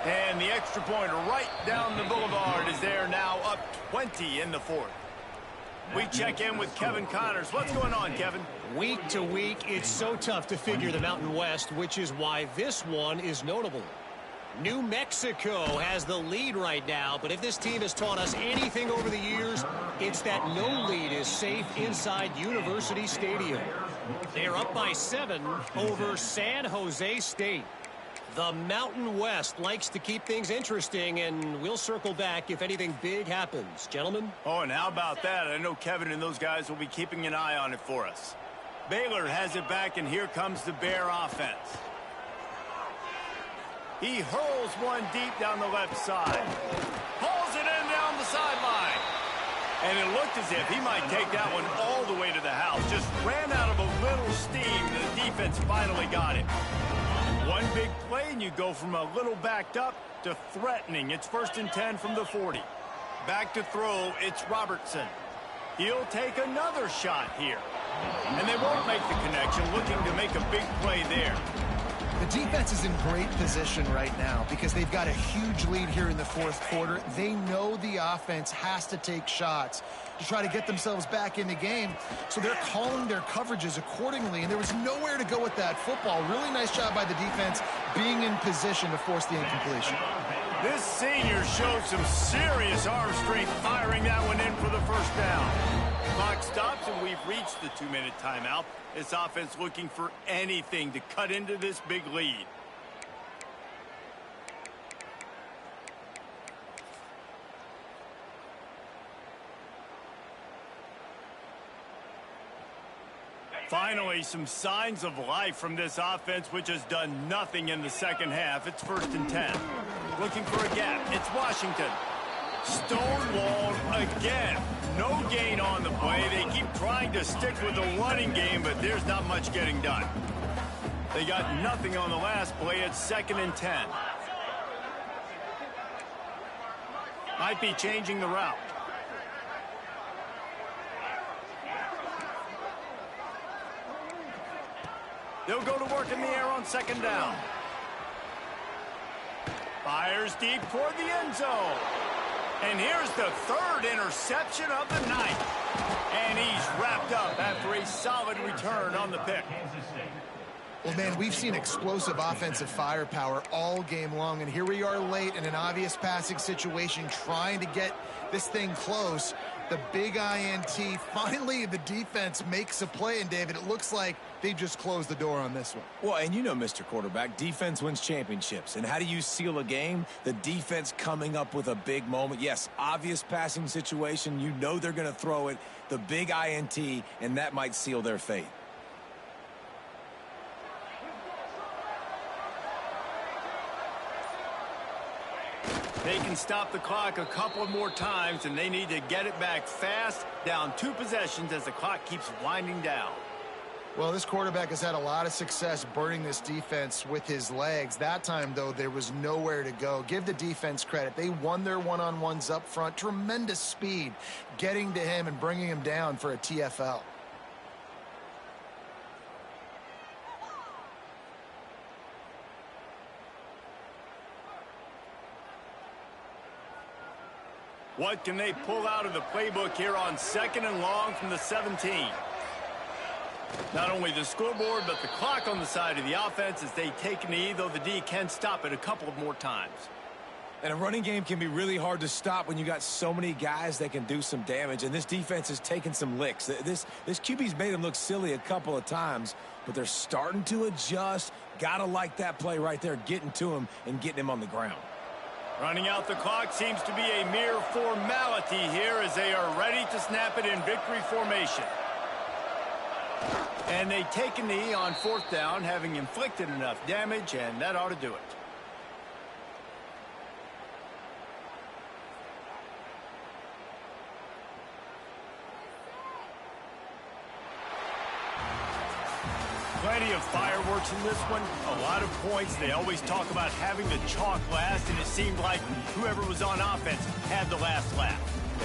And the extra point right down the boulevard is there now, up 20 in the 4th. We check in with Kevin Connors. What's going on, Kevin? Week to week, it's so tough to figure the Mountain West, which is why this one is notable. New Mexico has the lead right now, but if this team has taught us anything over the years, it's that no lead is safe inside University Stadium. They're up by 7 over San Jose State. The Mountain West likes to keep things interesting, and we'll circle back if anything big happens. Gentlemen? Oh, and how about that? I know Kevin and those guys will be keeping an eye on it for us. Baylor has it back, and here comes the Bear offense. He hurls one deep down the left side. Hauls it in down the sideline. And it looked as if he might take that one all the way to the house. Just ran out of a little steam. The defense finally got it. One big play, and you go from a little backed up to threatening. It's 1st and 10 from the 40. Back to throw, it's Robertson. He'll take another shot here. And they won't make the connection, looking to make a big play there. The defense is in great position right now because they've got a huge lead here in the 4th quarter. They know the offense has to take shots to try to get themselves back in the game, so they're calling their coverages accordingly, and there was nowhere to go with that football. Really nice job by the defense being in position to force the incompletion. This senior showed some serious arm strength firing that one in for the 1st down. Clock stops, and we've reached the 2-minute timeout. This offense looking for anything to cut into this big lead. Finally, some signs of life from this offense, which has done nothing in the 2nd half. It's 1st and 10. Looking for a gap. It's Washington. Stonewalled again. No gain on the play. They keep trying to stick with the running game, but there's not much getting done. They got nothing on the last play. It's 2nd and 10. Might be changing the route. They'll go to work in the air on 2nd down. Fires deep toward the end zone. And here's the 3rd interception of the night. And he's wrapped up after a solid return on the pick. Well, man, we've seen explosive offensive firepower all game long, and here we are late in an obvious passing situation trying to get this thing close. The big INT, finally the defense makes a play, and David, it looks like they just closed the door on this one. Well, and you know, Mr. Quarterback, defense wins championships. And how do you seal a game? The defense coming up with a big moment. Yes, obvious passing situation. You know they're going to throw it. The big INT, and that might seal their fate. They can stop the clock a couple more times, and they need to get it back fast, down 2 possessions as the clock keeps winding down. Well, this quarterback has had a lot of success burning this defense with his legs. That time, though, there was nowhere to go. Give the defense credit. They won their one-on-ones up front. Tremendous speed getting to him and bringing him down for a TFL. What can they pull out of the playbook here on 2nd and long from the 17? Not only the scoreboard, but the clock on the side of the offense as they take a knee, though the D can stop it a couple of more times. And a running game can be really hard to stop when you got so many guys that can do some damage, and this defense has taken some licks. This QB's made them look silly a couple of times, but they're starting to adjust. Gotta like that play right there, getting to him and getting him on the ground. Running out the clock seems to be a mere formality here as they are ready to snap it in victory formation. And they take a knee on 4th down, having inflicted enough damage, and that ought to do it. Plenty of fireworks in this one, a lot of points. They always talk about having the chalk last, and it seemed like whoever was on offense had the last laugh.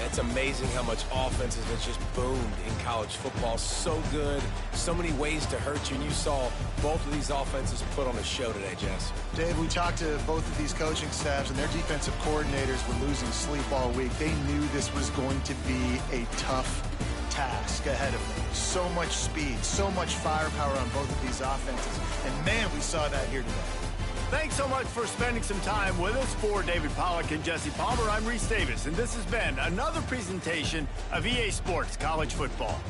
It's amazing how much offense has just boomed in college football. So good, so many ways to hurt you, and you saw both of these offenses put on a show today, Jess. Dave, we talked to both of these coaching staffs, and their defensive coordinators were losing sleep all week. They knew this was going to be a tough task ahead of them. So much speed, so much firepower on both of these offenses. And, man, we saw that here today. Thanks so much for spending some time with us. For David Pollack and Jesse Palmer, I'm Reese Davis, and this has been another presentation of EA Sports College Football.